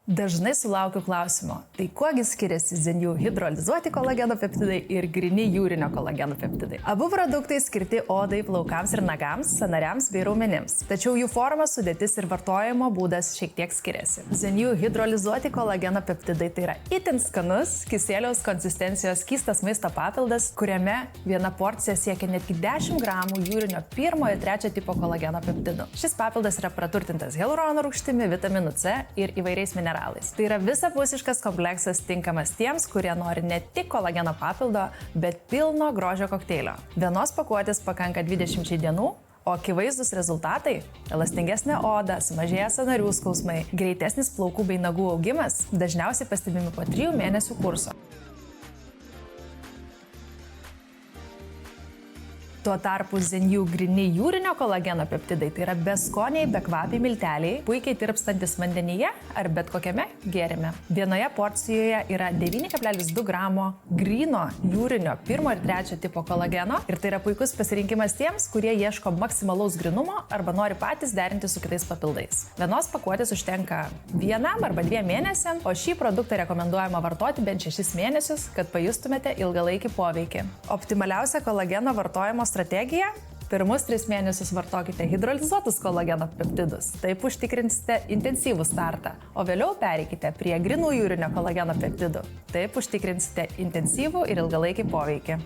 Dažnai sulaukiu klausimo, tai kuogi skiriasi Zenju hidrolizuoti kolageno peptidai ir gryni jūrinio kolageno peptidai. Abu produktai skirti odai, plaukams ir nagams, sąnariams bei raumenims. Tačiau jų forma, sudėtis ir vartojimo būdas šiek tiek skiriasi. Zenju hidrolizuoti kolageno peptidai tai yra itin skanus, kiseliaus konsistencijos skystas maisto papildas, kuriame viena porcija siekia netgi 10 gramų jūrinio 1 ir 3 tipo kolageno peptidų. Šis papildas yra praturtintas hialurono rūgštimi, vitaminu C ir įvairiais mineralais. Tai yra visapusiškas kompleksas tinkamas tiems, kurie nori ne tik kolageno papildo, bet pilno grožio kokteilio. Vienos pakuotės pakanka 20 dienų, o akivaizdus rezultatai – elastingesnė oda, sumažėję sąnarių skausmai, greitesnis plaukų bei nagų augimas dažniausiai pastebimi po 3 mėnesių kurso. Tuo tarpu Zenju gryni jūrinio kolageno peptidai tai yra beskoniai, bekvapiai milteliai, puikiai tirpstantis vandenyje ar bet kokiame gėrime. Vienoje porcijoje yra 9,2 gramo gryno jūrinio 1 ir 3 tipo kolageno ir tai yra puikus pasirinkimas tiems, kurie ieško maksimalaus grynumo arba nori patys derinti su kitais papildais. Vienos pakuotės užtenka 1 arba 2 mėnesiam, o šį produktą rekomenduojama vartoti bent 6 mėnesius, kad pajustumėte ilgalaikį poveikį. Optimaliausia kolageno vartojimo strategija – pirmus 3 mėnesius vartokite hidrolizuotus kolageno peptidus, taip užtikrinsite intensyvų startą, o vėliau pereikite prie grynų jūrinio kolageno peptidų, taip užtikrinsite intensyvų ir ilgalaikį poveikį.